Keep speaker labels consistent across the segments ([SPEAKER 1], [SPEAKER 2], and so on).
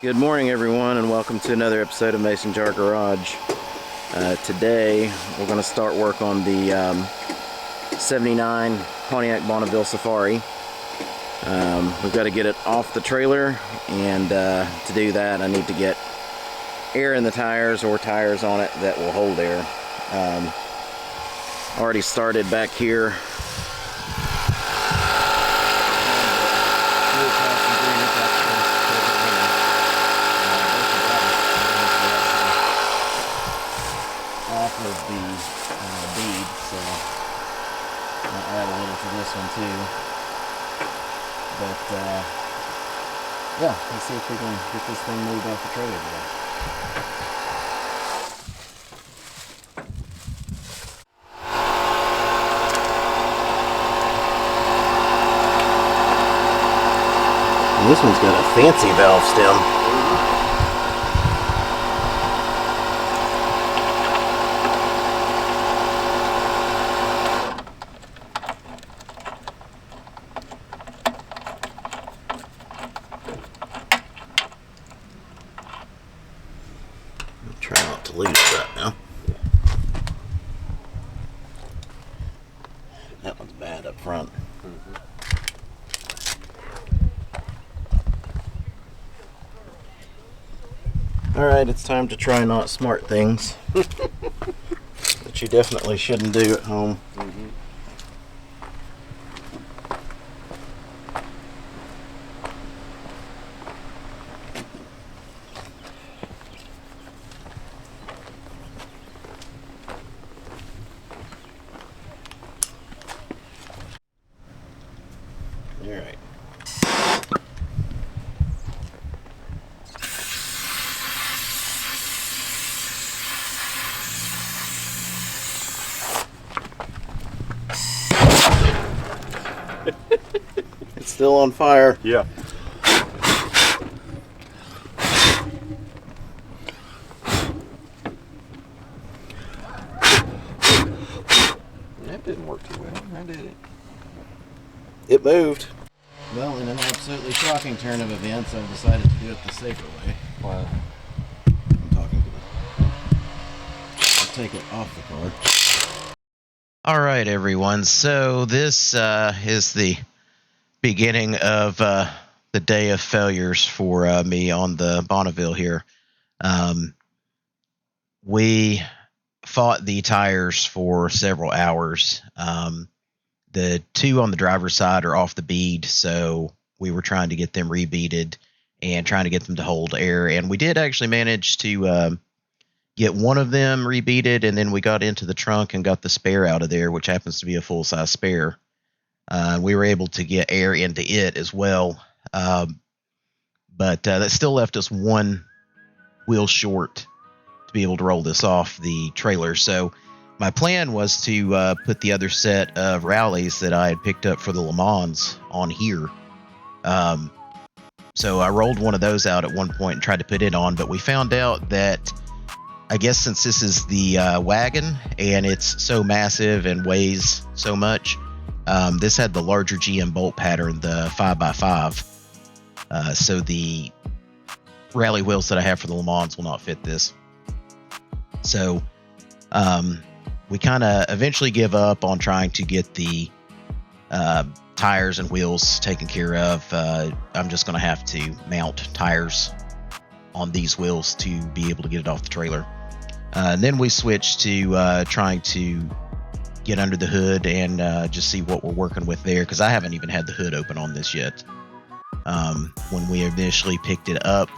[SPEAKER 1] Good morning, everyone, and welcome to another episode of Mason Jar Garage. Today, we're going to start work on the 79 Pontiac Bonneville Safari. We've got to get it off the trailer, and to do that, I need to get air in the tires or tires on it that will hold air. Already started back here. Off of the bead, so I'll add a little to this one too. But yeah, let's see if we can get this thing moved off the trailer today. And this one's got a fancy valve stem. Try not to lose that now. That one's bad up front. Alright, it's time to try not smart things that you definitely shouldn't do at home. Alright. It's still on fire.
[SPEAKER 2] Yeah. That didn't work too well. I did it.
[SPEAKER 1] It moved. Well, in an absolutely shocking turn of events, I've decided to do it the safer way.
[SPEAKER 2] Wow.
[SPEAKER 1] I'm talking to the... I'll take it off the car. Alright, everyone. So this is the beginning of the day of failures for me on the Bonneville here. We fought the tires for several hours. The two on the driver's side are off the bead, so we were trying to get them rebeaded and trying to get them to hold air. And we did actually manage to get one of them rebeaded, and then we got into the trunk and got the spare out of there, which happens to be a full-size spare. We were able to get air into it as well, but that still left us one wheel short to be able to roll this off the trailer. So my plan was to put the other set of rallies that I had picked up for the Le Mans on here. So I rolled one of those out at one point and tried to put it on, but we found out that I guess since this is the Wagon and it's so massive and weighs so much, this had the larger GM bolt pattern, the 5x5. So the rally wheels that I have for the Le Mans will not fit this. So we kind of eventually give up on trying to get the tires and wheels taken care of. I'm just going to have to mount tires on these wheels to be able to get it off the trailer. And then we switched to trying to get under the hood and just see what we're working with there, because I haven't even had the hood open on this yet. When we initially picked it up,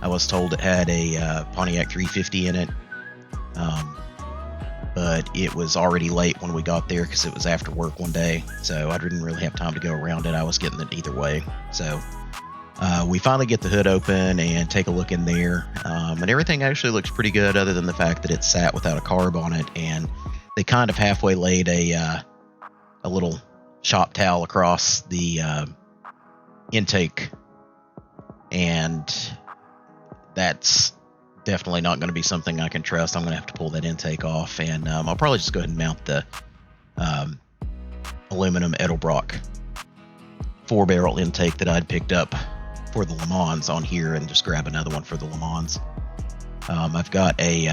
[SPEAKER 1] I was told it had a Pontiac 350 in it, but it was already late when we got there because it was after work one day, so I didn't really have time to go around it. I was getting it either way. So we finally get the hood open and take a look in there, and everything actually looks pretty good, other than the fact that it sat without a carb on it, and they kind of halfway laid a little shop towel across the intake, and that's definitely not going to be something I can trust. I'm going to have to pull that intake off, and I'll probably just go ahead and mount the aluminum Edelbrock 4-barrel intake that I'd picked up for the Le Mans on here and just grab another one for the Le Mans. I've got a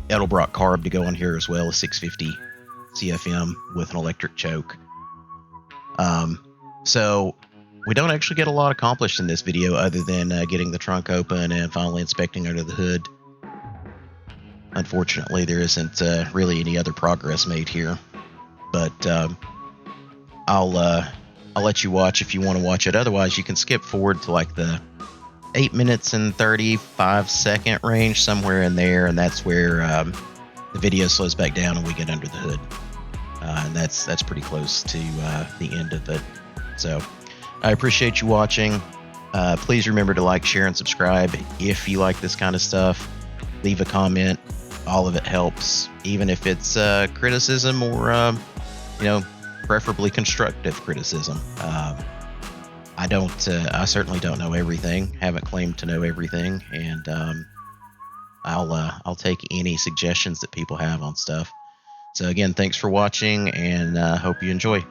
[SPEAKER 1] Edelbrock carb to go on here as well, a 650 CFM with an electric choke. So we don't actually get a lot accomplished in this video other than getting the trunk open and finally inspecting under the hood. Unfortunately, there isn't really any other progress made here, but I'll let you watch if you want to watch it. Otherwise, you can skip forward to like the 8 minutes and 35 second range, somewhere in there, and that's where the video slows back down and we get under the hood. And that's pretty close to the end of it. So I appreciate you watching. Please remember to like, share, and subscribe if you like this kind of stuff. Leave a comment. All of it helps, even if it's criticism or preferably constructive criticism. I certainly don't know everything. Haven't claimed to know everything, and I'll take any suggestions that people have on stuff. So again, thanks for watching, and hope you enjoy.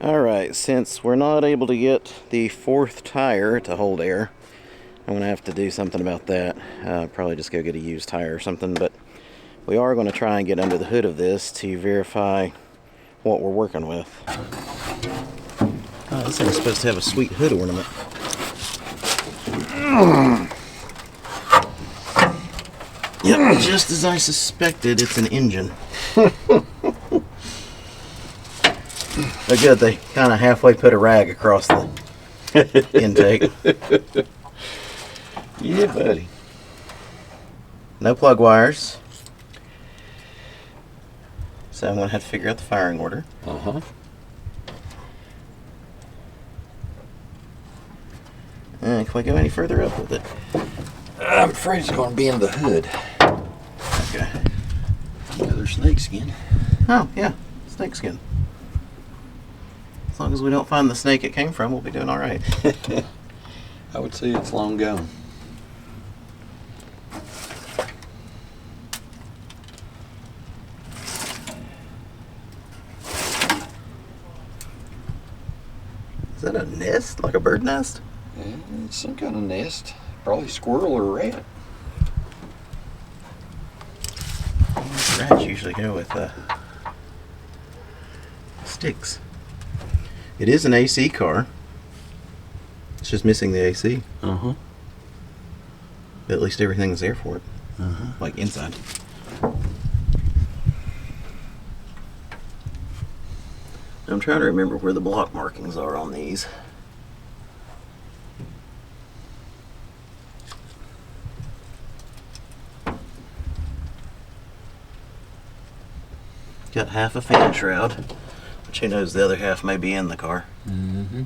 [SPEAKER 1] Alright, since we're not able to get the fourth tire to hold air, I'm going to have to do something about that. Probably just go get a used tire or something, but we are going to try and get under the hood of this to verify what we're working with. Oh, this thing's supposed to have a sweet hood ornament. Yep, just as I suspected, it's an engine. But good, they kind of halfway put a rag across the intake.
[SPEAKER 2] Yeah, buddy.
[SPEAKER 1] No plug wires. So I'm going to have to figure out the firing order.
[SPEAKER 2] Uh-huh.
[SPEAKER 1] Can we go any further up with it?
[SPEAKER 2] I'm afraid it's going to be in the hood.
[SPEAKER 1] Okay.
[SPEAKER 2] Another snake skin.
[SPEAKER 1] Oh, yeah. Snake skin. As long as we don't find the snake it came from, we'll be doing all right.
[SPEAKER 2] I would say it's long gone.
[SPEAKER 1] Is that a nest? Like a bird nest?
[SPEAKER 2] Yeah, it's some kind of nest. Probably squirrel or rat.
[SPEAKER 1] Rats usually go with sticks. It is an AC car. It's just missing the AC.
[SPEAKER 2] Uh-huh.
[SPEAKER 1] But at least everything's there for it.
[SPEAKER 2] Uh-huh.
[SPEAKER 1] Like inside. I'm trying to remember where the block markings are on these. Got half a fan shroud, but who knows, the other half may be in the car.
[SPEAKER 2] Mm-hmm.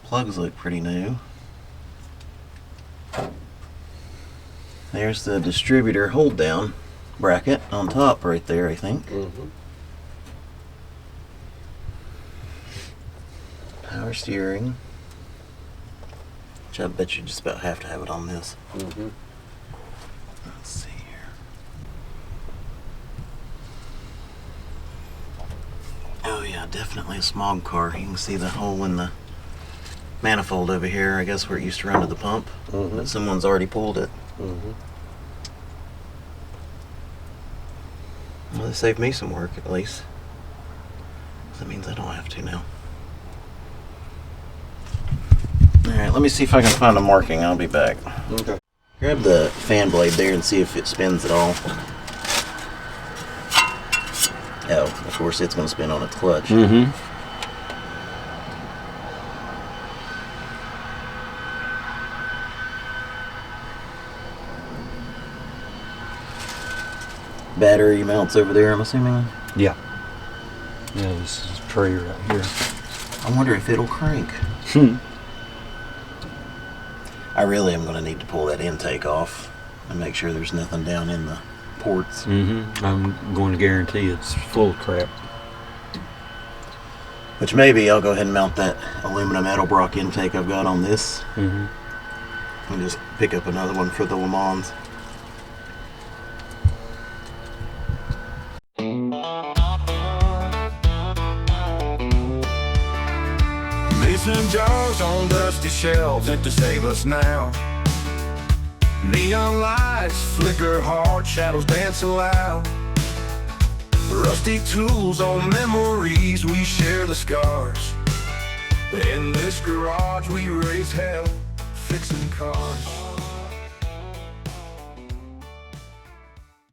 [SPEAKER 1] Plugs look pretty new. There's the distributor hold down bracket on top right there, I think.
[SPEAKER 2] Mm-hmm.
[SPEAKER 1] Power steering, which I bet you just about have to have it on this.
[SPEAKER 2] Mm-hmm.
[SPEAKER 1] Let's see here. Oh yeah, definitely a smog car. You can see the hole in the manifold over here, I guess where it used to run to the pump.
[SPEAKER 2] Mm-hmm.
[SPEAKER 1] But someone's already pulled it.
[SPEAKER 2] Mm-hmm.
[SPEAKER 1] Well, they saved me some work at least. That means I don't have to now. Alright, let me see if I can find a marking. I'll be back.
[SPEAKER 2] Okay.
[SPEAKER 1] Grab the fan blade there and see if it spins at all. Oh, of course it's going to spin on its clutch.
[SPEAKER 2] Mm-hmm.
[SPEAKER 1] Battery mounts over there, I'm assuming.
[SPEAKER 2] Yeah. Yeah, this is a tray right here.
[SPEAKER 1] I wonder if it'll crank. I really am going to need to pull that intake off and make sure there's nothing down in the ports.
[SPEAKER 2] Mm-hmm. I'm going to guarantee it's full of crap.
[SPEAKER 1] Which maybe I'll go ahead and mount that aluminum Edelbrock intake I've got on this.
[SPEAKER 2] Mm-hmm.
[SPEAKER 1] And just pick up another one for the Le Mans.
[SPEAKER 3] Mason jars on dusty shelves to save us now. Neon lights flicker hard, shadows dance aloud. Rusty tools on memories, we share the scars. In this garage we raise hell, fixing cars.